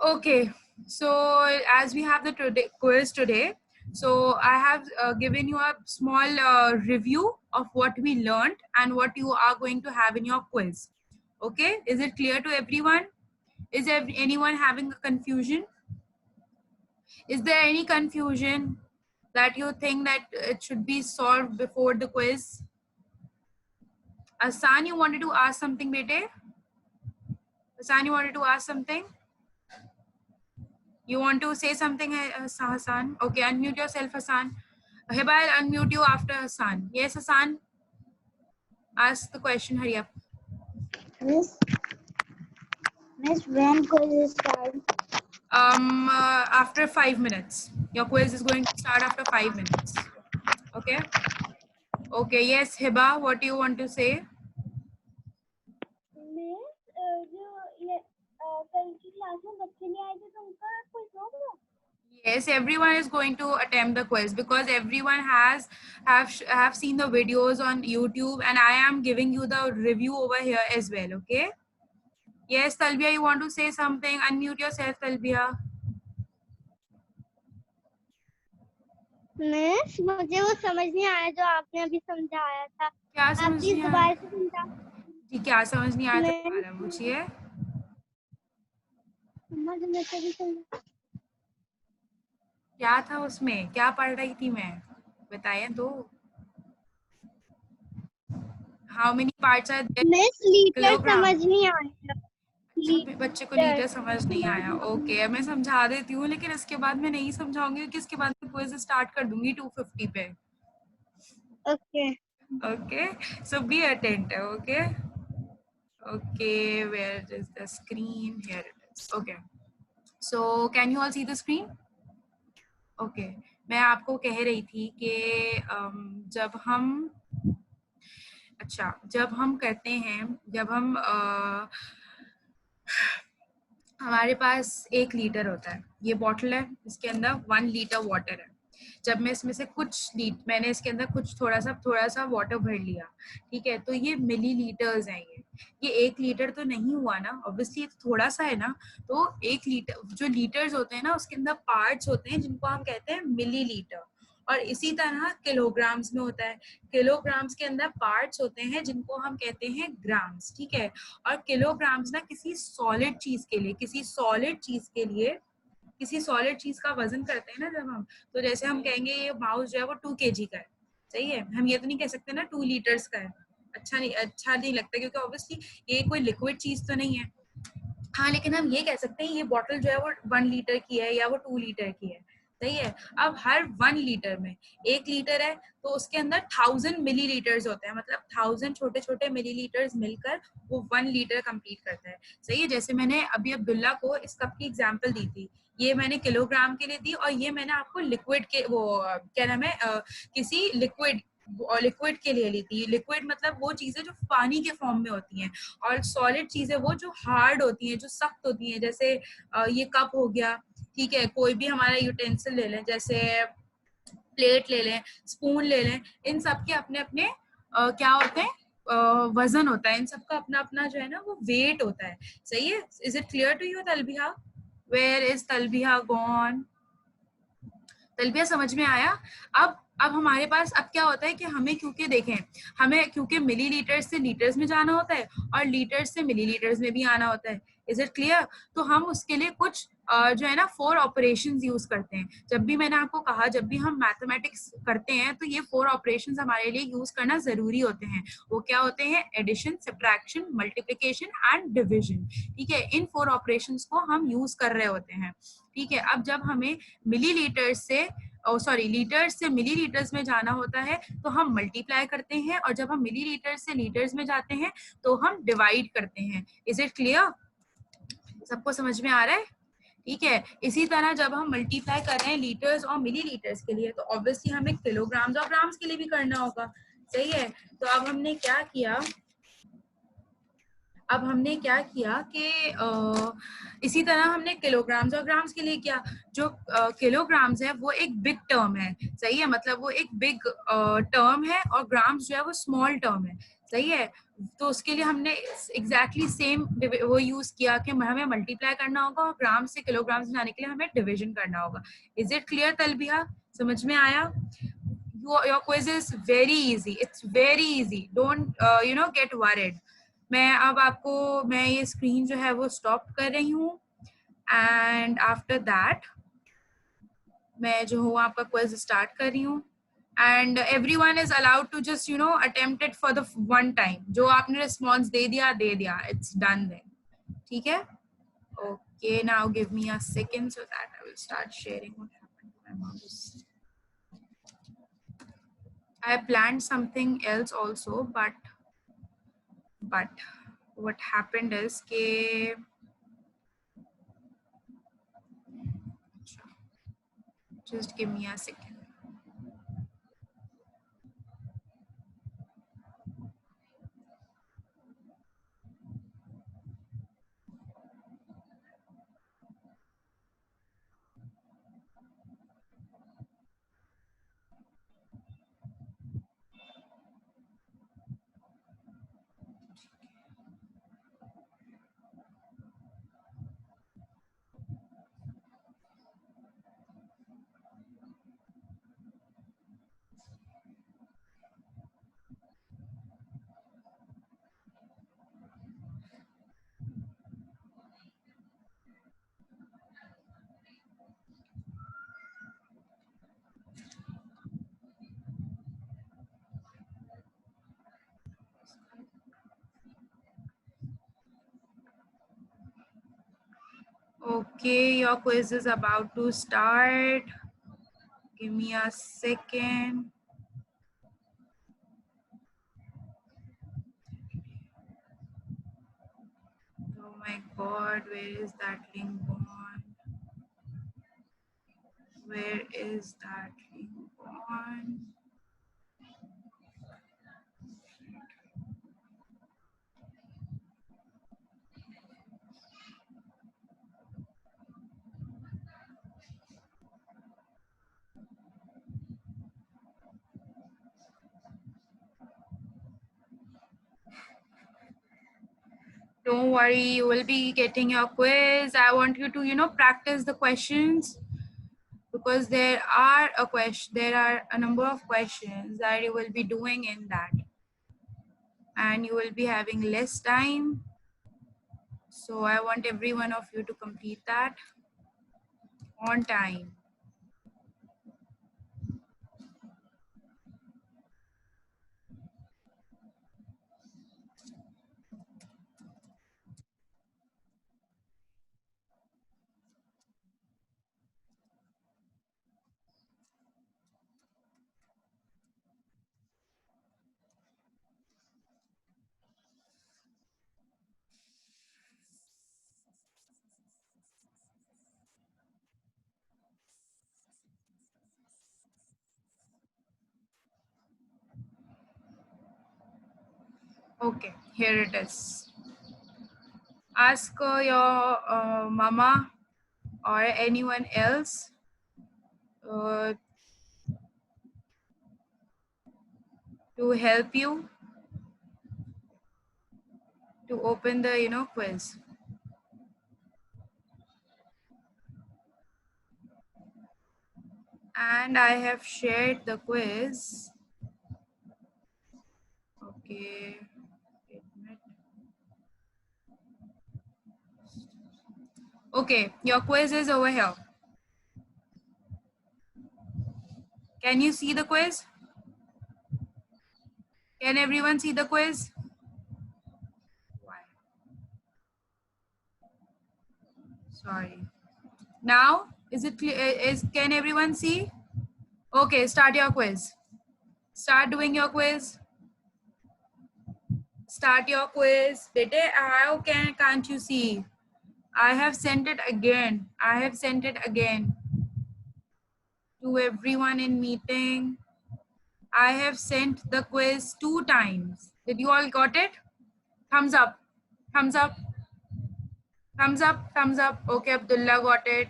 Okay, so as we have the quiz today, so I have given you a small review of what we learned and what you are going to have in your quiz. Okay, is it clear to everyone? Is there anyone having a confusion? Is there any confusion that you think that it should be solved before the quiz? Asan, you wanted to ask something, bete? Asan, you wanted to ask something? You want to say something, Hassan? Okay, unmute yourself, Hassan. Hiba, I'll unmute you after Hassan. Yes, Hassan? Ask the question, hurry up. Miss, when quiz start? After 5 minutes. Your quiz is going to start after 5 minutes. Okay? Okay, yes, Hiba, what do you want to say? Miss जो ये कल की class में बच्चे नहीं आए थे तो उनका quiz होगा? Yes, everyone is going to attempt the quiz because everyone have seen the videos on YouTube, and I am giving you the review over here as well. Okay? Yes, Talbia, you want to say something? Unmute yourself, Talbia. Miss मुझे वो समझ नहीं आया जो आपने अभी समझाया था। क्या आप समझ प्लीज नहीं आया? दोबारा से समझा। जी, क्या समझ नहीं आया था? मैं- दोबारा पूछिए। मम्मा जो मैं कभी समझा। क्या था उसमें? क्या पढ़ रही थी मैं? बताइए तो। How many parts are there? Miss litre kilogram. समझ नहीं आया। अच्छा, बच्चे को लीटर समझ नहीं आया। ओके, मैं समझा देती हूँ, लेकिन इसके बाद मैं नहीं समझाऊंगी क्योंकि इसके बाद मैं क्विज स्टार्ट कर दूंगी 250 पे। Okay Okay, so be attentive. Okay. Okay, where is the screen? Here it is. Okay. So can you all see the screen? Okay. मैं आपको कह रही थी कि जब हम कहते हैं, जब हम हमारे पास 1 लीटर होता है, ये बॉटल है, इसके अंदर 1 लीटर वाटर है। जब मैं इसमें से मैंने इसके अंदर कुछ थोड़ा सा वाटर भर लिया, ठीक है, तो ये मिलीलीटर्स हैं। ये 1 लीटर तो नहीं हुआ ना, ऑब्वियसली तो थोड़ा सा है ना। तो 1 लीटर, जो लीटर्स होते हैं ना, उसके अंदर पार्ट्स होते हैं जिनको हम कहते हैं मिलीलीटर। और इसी तरह किलोग्राम्स में होता है, किलोग्राम्स के अंदर पार्ट्स होते हैं जिनको हम कहते हैं ग्राम्स, ठीक है। और किलोग्राम्स ना किसी सॉलिड चीज का वजन करते हैं ना जब हम, तो जैसे हम कहेंगे ये माउस जो है वो 2 kg का है, सही है। हम ये तो नहीं कह सकते ना 2 लीटर्स का है, अच्छा नहीं लगता, क्योंकि ऑब्वियसली ये कोई लिक्विड चीज तो नहीं है। हाँ, लेकिन हम ये कह सकते हैं ये बॉटल जो है वो 1 लीटर की है या वो 2 लीटर की है, सही है। अब हर 1 लीटर में, 1 लीटर है तो उसके अंदर 1000 मिलीलीटर्स होते हैं, मतलब 1000 छोटे छोटे मिलीलीटर्स मिलकर वो 1 लीटर कंप्लीट करता है, सही है। जैसे मैंने अभी अब्दुल्ला को इस कप की एग्जांपल दी थी, ये मैंने किलोग्राम के लिए दी, और ये मैंने आपको लिक्विड के वो क्या नाम है किसी लिक्विड के लिए ली थी। लिक्विड मतलब वो चीजें जो पानी के फॉर्म में होती हैं, और सॉलिड चीजें वो जो हार्ड होती हैं, जो सख्त होती हैं। जैसे ये कप हो गया, ठीक है, कोई भी हमारा यूटेंसिल ले लें, जैसे प्लेट ले लें, स्पून ले लें, इन सब के अपने अपने क्या होते हैं, वजन होता है। इन सब का अपना अपना जो है ना वो वेट होता है, सही है। Is it clear to you Talbiya? Where is Talbiya gone? Talbiya समझ में आया? अब हमारे पास अब क्या होता है कि हमें क्योंकि मिलीलीटर्स से लीटर्स में जाना होता है और लीटर्स से मिलीलीटर्स में भी आना होता है। Is it clear? तो हम उसके लिए कुछ जो है ना 4 ऑपरेशंस यूज करते हैं। जब भी मैंने आपको कहा, जब भी हम मैथमेटिक्स करते हैं तो ये 4 ऑपरेशंस हमारे लिए यूज करना जरूरी होते हैं। वो क्या होते हैं? Addition, subtraction, multiplication and division, ठीक है। इन 4 ऑपरेशंस को हम यूज कर रहे होते हैं, ठीक है। अब जब हमें लीटर से मिलीलीटर्स में जाना होता है तो हम मल्टीप्लाई करते हैं, और जब हम मिलीलीटर से लीटर्स में जाते हैं तो हम डिवाइड करते हैं। Is it clear? सबको समझ में आ रहा है? ठीक है। इसी तरह जब हम मल्टीप्लाई कर रहे हैं लीटर्स और मिलीलीटर्स के लिए, तो ऑब्वियसली हमें किलोग्राम्स और ग्राम्स के लिए भी करना होगा, सही है। तो अब हमने क्या किया कि इसी तरह हमने किलोग्राम्स और ग्राम्स के लिए किया। जो किलोग्राम्स है वो एक बिग टर्म है, सही है, मतलब वो एक बिग टर्म है, और ग्राम्स जो है वो स्मॉल टर्म है, सही है। तो उसके लिए हमने एग्जैक्टली सेम वो यूज किया कि हमें मल्टीप्लाई करना होगा और ग्राम से किलोग्राम में जाने के लिए हमें डिविजन करना होगा। Is it clear Talbiya? समझ में आया? your quiz is very easy, it's very easy, don't get worried. मैं अब आपको मैं ये स्क्रीन जो है वो स्टॉप कर रही हूँ एंड आफ्टर दैट मैं जो हूँ आपका क्विज स्टार्ट कर रही हूँ and everyone is allowed to just attempt it for the one time. जो आपने रिस्पॉन्स दे दिया, इट्स डन देन। ठीक है? Okay, now give me a second so that I will start sharing what happened to my mouse. I planned something else also, but what happened is ke just give me a second. Okay, your quiz is about to start. Give me a second. Oh my god, where is that link gone? Where is that link gone? Don't worry, you will be getting your quiz. I want you to practice the questions because there are a number of questions that you will be doing in that, and you will be having less time. So I want every one of you to complete that on time. Okay, here it is. Ask your mama or anyone else uh, to help you to open the quiz. And I have shared the quiz. Okay. Okay, your quiz is over here. Can you see the quiz? Can everyone see the quiz? Why? Sorry. Now, is it clear? Can everyone see? Okay, start your quiz. Start doing your quiz. Start your quiz. Bete, how can't you see? I have sent it again. I have sent it again to everyone in meeting. I have sent the quiz 2 times. Did you all got it? Thumbs up. Thumbs up. Thumbs up. Thumbs up. Okay, Abdullah got it.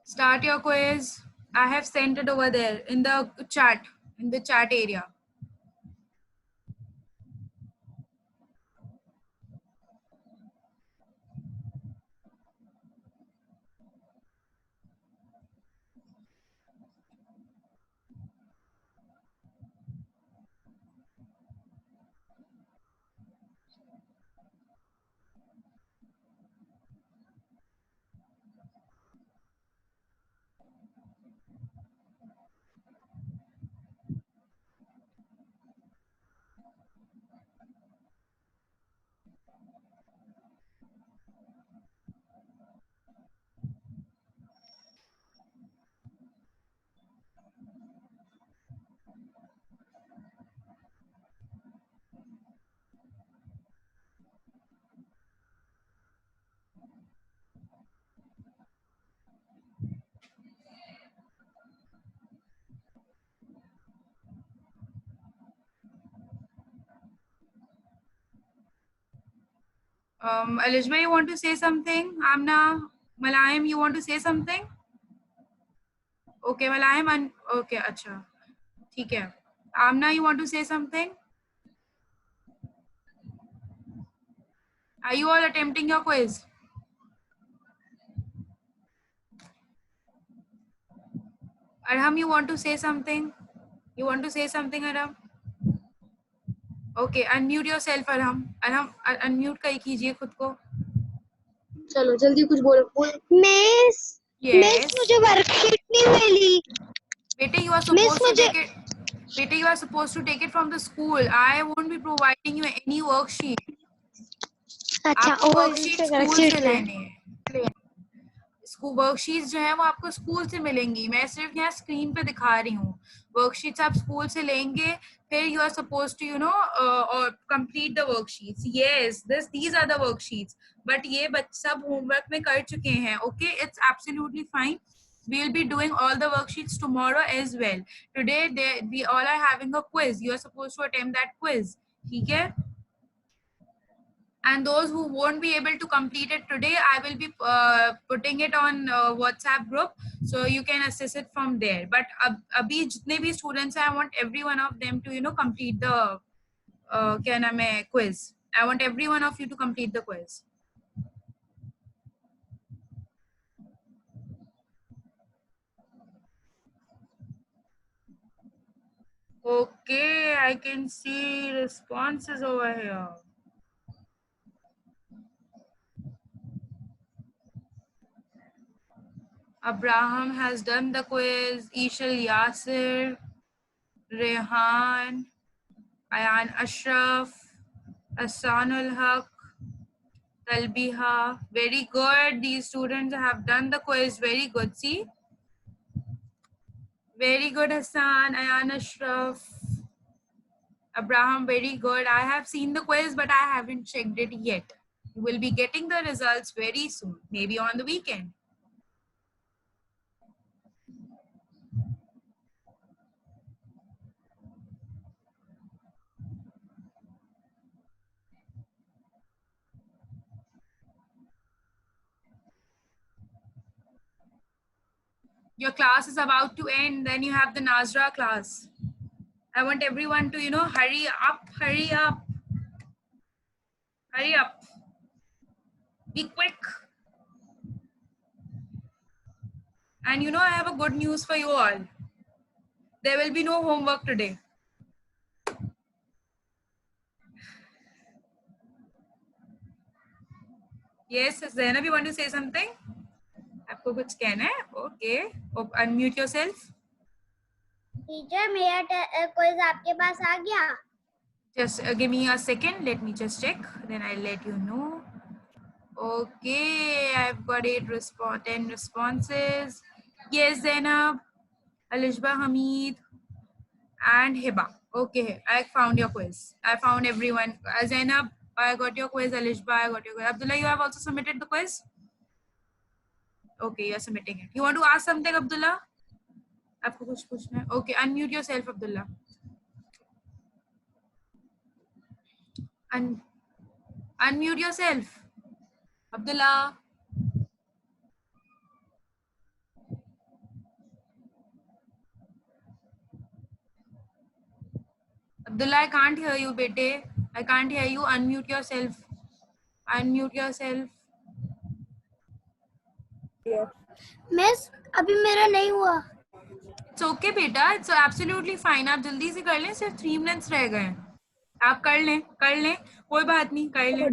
Start your quiz. I have sent it over there in the chat area. Alishba, you want to say something? Amna, Malayam, you want to say something? Okay, Malayam, okay, acha. ठीक है. Amna, you want to say something? Are you all attempting your quiz? Arham, you want to say something? You want to say something, Arham? Okay, unmute yourself, Arham. Arham, unmute कीजिए खुद को. चलो जल्दी कुछ बोलो. Miss Yes. मुझे worksheet नहीं मिली. Beta, you are supposed to take it. Beta, you are supposed to take it from the school. I won't be providing you any worksheet. अच्छा, आपको वो वर्कशीट स्कूल से लेनी है. स्कूल वर्कशीट्स जो है वो आपको स्कूल से मिलेंगी. मैं सिर्फ यहाँ स्क्रीन पे दिखा रही हूँ. वर्कशीट्स आप स्कूल से लेंगे, फिर यू आर सपोज टू और complete the worksheets. Yes, these are the worksheets. But ये सब होमवर्क में कर चुके हैं. Okay, it's absolutely fine. We'll be doing all the worksheets tomorrow as well. Today we all are having a quiz. You are supposed to attempt that quiz. ठीक है? And those who won't be able to complete it today, I will be putting it on WhatsApp group, so you can access it from there. But abhi jitne bhi students I want every one of them to complete the kya naam hai, quiz. I want every one of you to complete the quiz. Okay, I can see responses over here. Abraham has done the quiz. Ishal Yasir, Rehan, Ayan Ashraf, Hassanul Haq, Talbiha. Very good. These students have done the quiz. Very good. See? Very good, Hassan, Ayan Ashraf, Abraham. Very good. I have seen the quiz, but I haven't checked it yet. You will be getting the results very soon, maybe on the weekend. Your class is about to end, then you have the Nazra class. I want everyone to, hurry up, hurry up, hurry up. Be quick. And I have a good news for you all. There will be no homework today. Yes, Zainab, you want to say something? आपको कुछ कहना है? Okay. Unmute yourself. Teacher मेरा quiz आपके पास आ गया? Just give me a second. Let me just check. Then I'll let you know. Okay, I've got 10 responses. Yes, Zainab, Alishba, Hamid, and Hiba. Okay, I found your quiz. I found everyone. Zainab, I got your quiz. Alishba, I got your quiz. Abdullah, you have also submitted the quiz? Okay, you're submitting it. You want to ask something, Abdullah? आपको कुछ पूछना है? Okay, unmute yourself, Abdullah. Unmute yourself, Abdullah. Abdullah, I can't hear you, bete. I can't hear you. Unmute yourself. Unmute yourself. Miss अभी मेरा नहीं हुआ. It's okay, बेटा. It's absolutely fine. आप जल्दी से कर लें. सिर्फ 3 minutes रह गए हैं. आप कर लें. कोई बात नहीं. कर लें.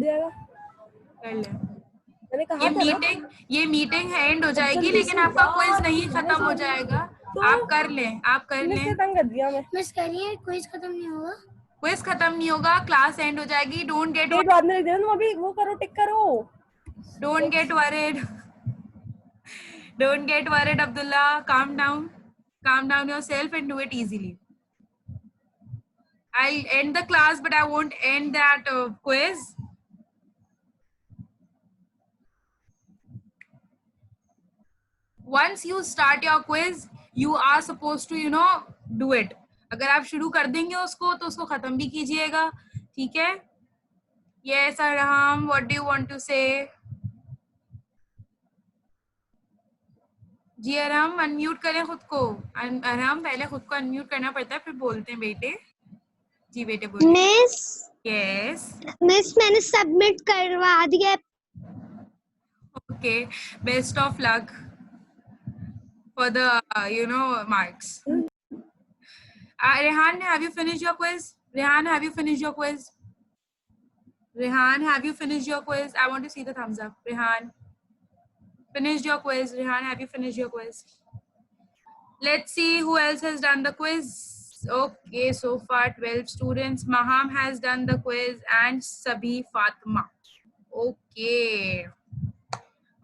मैंने कहा था ना, ये मीटिंग एंड हो जाएगी, लेकिन आपका क्विज नहीं खत्म हो जाएगा. आप कर लें. तंग कर दिया मैं. मिस करिए, क्विज खत्म नहीं होगा. क्विज खत्म नहीं होगा. क्लास एंड हो जाएगी. डोंट गेट डेट बाद में लिख देना. तुम अभी वो करो, टिक करो. Don't get worried. Don't get worried, Abdullah. Calm down. Calm down yourself and do it easily. I'll end the class, but I won't end that quiz. Once you start your quiz, you are supposed to, do it. अगर आप शुरू कर देंगे उसको, तो उसको खत्म भी कीजिएगा. ठीक है? Yes, Arham. What do you want to say? जी अरहम, अनम्यूट करें खुद को. अरहम, पहले खुद को अनम्यूट करना पड़ता है, फिर बोलते हैं बेटे. जी बेटे बोलिए. Miss yes. मिस मैंने सबमिट करवा दिया. Okay. Best of luck for the marks. Rehan, have you finished your quiz? Rehan, have you finished your quiz? Rehan, have you finished your quiz? I want to see the thumbs up. Rehan, finished your quiz. Rehan, have you finished your quiz? Let's see who else has done the quiz. Okay, so far 12 students. Maham has done the quiz and Sabhi Fatima. Okay.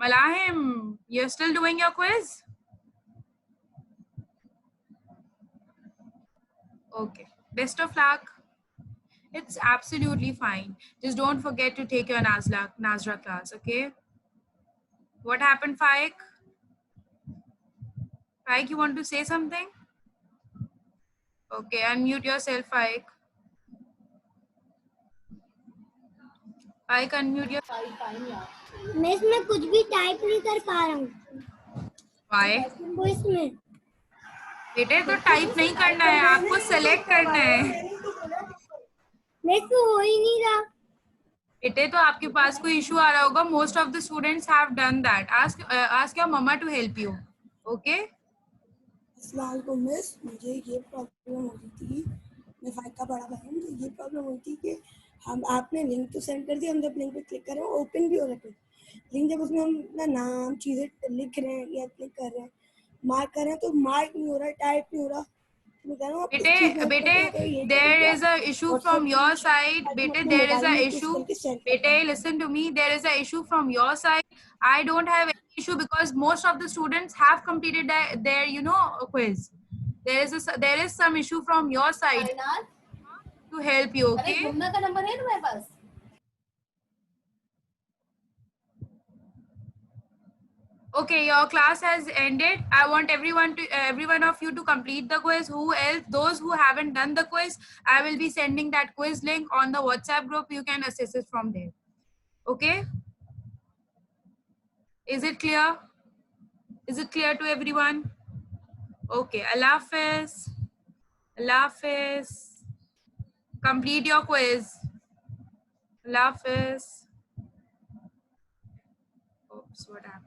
Malahim, you're still doing your quiz? Okay. Best of luck. It's absolutely fine. Just don't forget to take your Nazra class, okay? What happened, Faik? Faik, you want to say something? Okay, unmute yourself, Faik. Faik, unmute yourself. Miss मैं कुछ भी type नहीं कर पा रहा हूँ. Why? Quiz में. बेटे तो टाइप नहीं करना है, आपको सेलेक्ट करना है. मिस तो हो ही नहीं रहा. बेटे तो आपके पास कोई इशू आ रहा होगा. Most of the students have done that. Ask your mama to help you. Okay. अस्सलाम वालेकुम मिस, मुझे ये प्रॉब्लम हो रही थी. मैं फाइक का बड़ा भाई हूँ. मुझे ये प्रॉब्लम हुई थी कि आपने लिंक तो सेंड कर दिया. हम जब लिंक पे क्लिक कर रहे हैं ओपन भी हो रहा है लिंक. जब उसमें हम अपना नाम चीज़ें लिख रहे हैं या क्लिक कर रहे हैं, मार्क कर रहे हैं, तो मार्क नहीं हो रहा, टाइप नहीं हो रहा. बेटे, there is a issue from your side. बेटे, there is a issue. बेटे, listen to me. There is a issue from your side. I don't have any issue because most of the students have completed their quiz. There is some issue from your side to help you. Okay. का number है तुम्हारे पास? Okay, your class has ended. I want every one of you to complete the quiz. Who else? Those who haven't done the quiz, I will be sending that quiz link on the WhatsApp group. You can access it from there. Okay? Is it clear? Is it clear to everyone? Okay. Allah Hafiz. Allah Hafiz. Complete your quiz. Allah Hafiz. Oops, what happened?